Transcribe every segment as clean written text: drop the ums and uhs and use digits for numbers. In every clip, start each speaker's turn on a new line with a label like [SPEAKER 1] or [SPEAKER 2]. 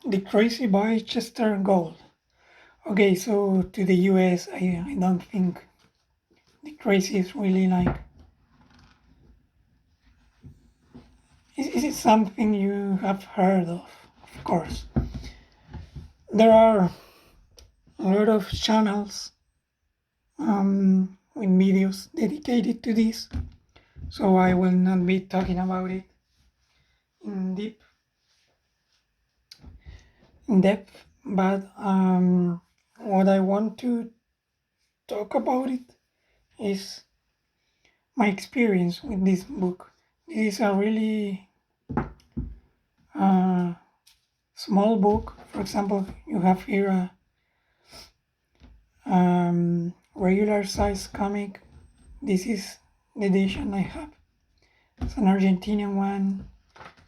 [SPEAKER 1] The Tracy by Chester Gould. Okay, so to the US, I don't think the Tracy is really like. Is it something you have heard of? Of course. There are a lot of channels with videos dedicated to this, so I will not be talking about it in deep in depth, but what I want to talk about it is my experience with this book. This is a really small book. For example, you have here a regular size comic. This is the edition I have. It's an Argentinian one.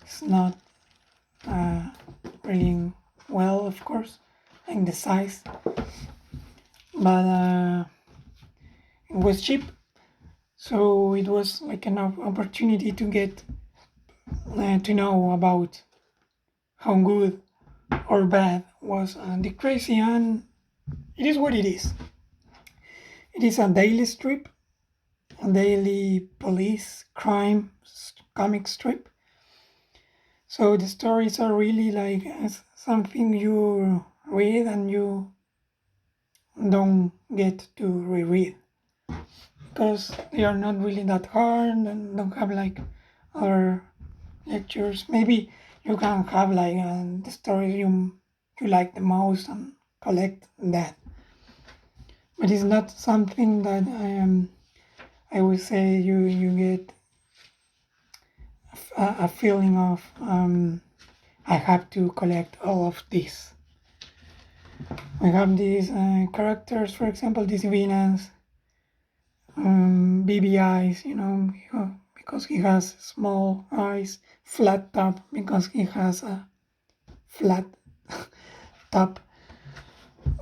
[SPEAKER 1] It's not really well, of course, like the size, but it was cheap, so it was like an opportunity to get to know about how good or bad was Dick Tracy, and it is what it is. It is a daily strip, a daily police crime comic strip. So the stories are really like something you read and you don't get to reread because they are not really that hard and don't have like other lectures. Maybe you can have like the stories you like the most and collect that, but it's not something that I would say you get a feeling of I have to collect all of this. We have these characters, for example, these villains, baby eyes, because he has small eyes, flat top because he has a flat top,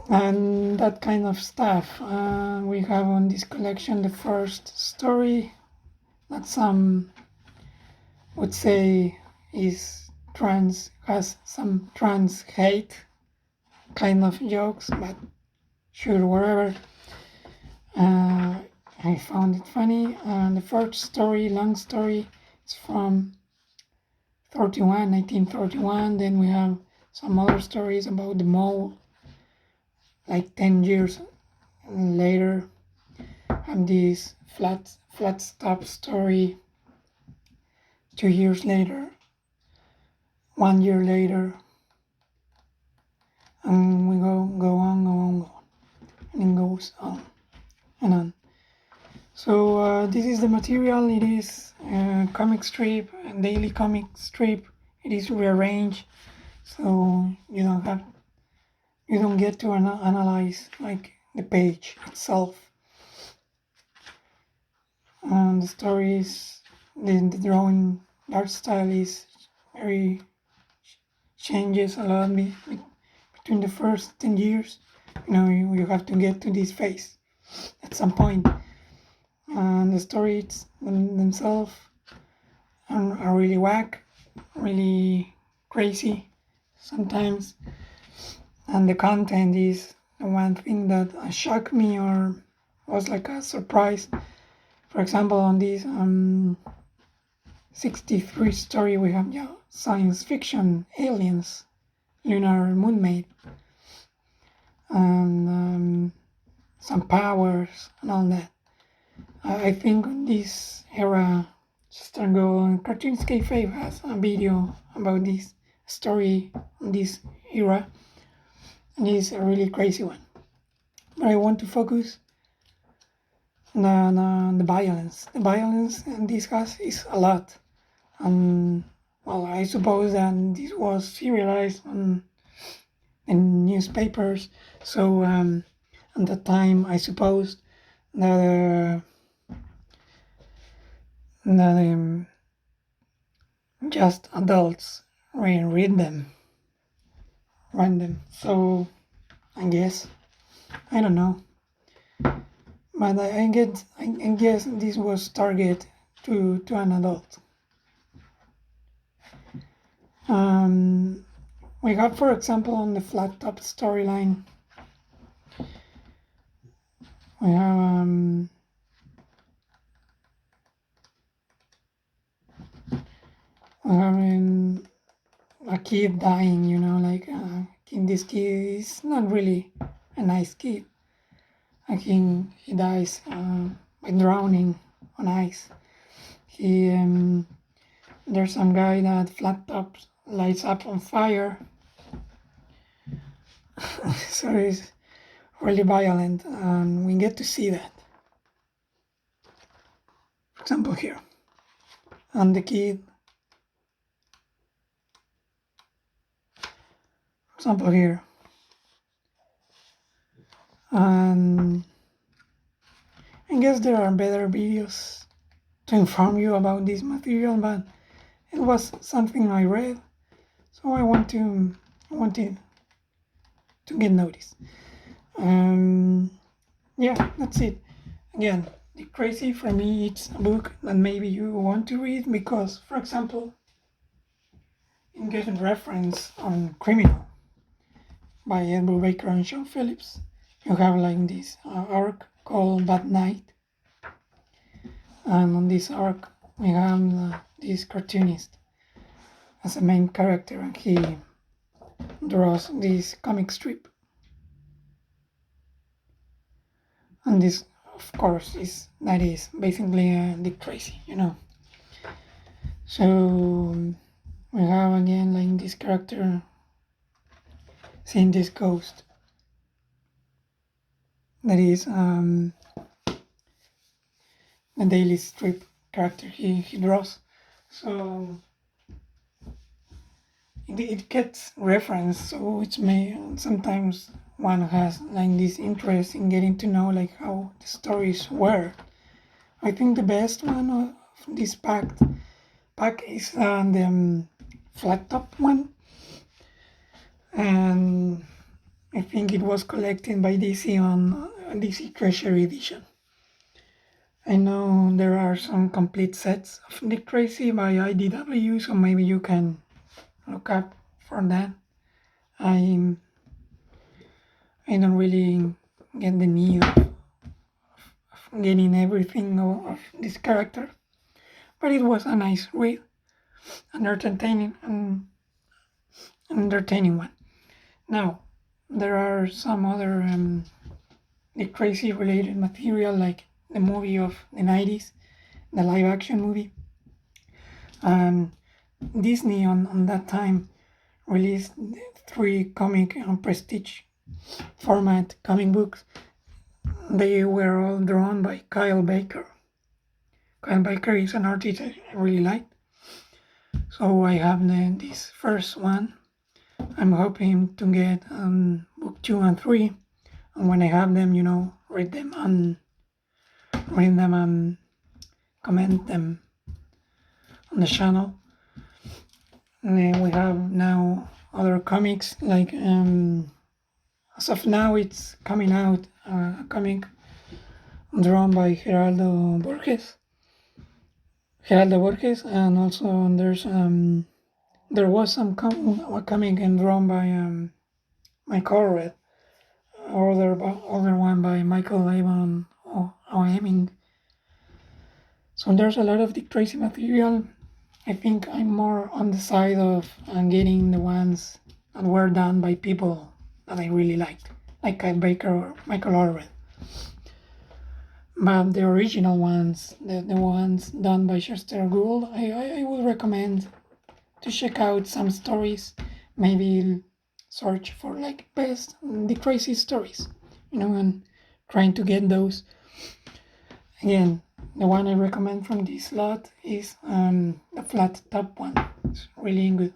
[SPEAKER 1] and that kind of stuff. We have on this collection the first story that some would say is has some trans hate kind of jokes, but sure, whatever. I found it funny. The first story, long story, it's from 1931. Then we have some other stories about the mole, like 10 years later. And this flat stop story 2 years later, 1 year later, and we go on, and it goes on and on. So this is the material. It is a comic strip, a daily comic strip. It is rearranged, so you don't get to analyze like the page itself. And the story is the drawing art style is very changes a lot between the first 10 years. You have to get to this phase at some point. And the stories themselves are really whack, really crazy sometimes. And the content is the one thing that shocked me or was like a surprise. For example, on this 63 story, we have science fiction, aliens, lunar moonmaid, and some powers and all that. I think on this era, Chester Gould and Cartoons Kayfabe has a video about this story on this era, and it's a really crazy one. But I want to focus on the violence. The violence in this case is a lot. Well, I suppose that this was serialized in newspapers, so at the time I suppose that just adults read them. So I guess I don't know, but I guess this was target to an adult. We got, for example, on the flat top storyline, we have a kid dying, like this kid is not really a nice kid. I think he dies by drowning on ice. There's some guy that flat top lights up on fire. So it's really violent, and we get to see that. For example, here, and the kid. For example, here, and I guess there are better videos to inform you about this material, but it was something I read, so I wanted to get noticed. Yeah, that's it. Again, the Crazy for me, it's a book that maybe you want to read because, for example, in given reference on Criminal by Edward Baker and Sean Phillips, you have like this arc called Bad Night, and on this arc we have this cartoonist as a main character, and he draws this comic strip, and this, of course, is basically Dick Tracy, So we have again like this character seeing this ghost that is a daily strip character he draws. So it gets reference, so it's sometimes one has like this interest in getting to know like how the stories were. I think the best one of this pack is the flat top one, and I think it was collected by DC on DC Treasury Edition. I know there are some complete sets of Dick Tracy by IDW, so maybe you can look up for that. I don't really get the need of getting everything of this character, but it was a nice read, an entertaining one. Now, there are some other Dick Tracy related material, like the movie of the 90s, the live action movie. And Disney on that time released 3 comic and prestige format comic books. They were all drawn by Kyle Baker. Kyle Baker is an artist I really like. So I have this first one. I'm hoping to get book 2 and 3. And when I have them, read them and comment them on the channel. And then we have now other comics, like as of now it's coming out a comic drawn by Geraldo Borges, and also there was some comic and drawn by Mike Allred, other one by Michael Avon Hemming. So there's a lot of Dick Tracy material. I think I'm more on the side of getting the ones that were done by people that I really liked, like Kyle Baker or Michael Allred. But the original ones, the ones done by Chester Gould, I would recommend to check out some stories, maybe search for like best Dick Tracy stories, and trying to get those. Again, the one I recommend from this lot is the flat top one. It's really good.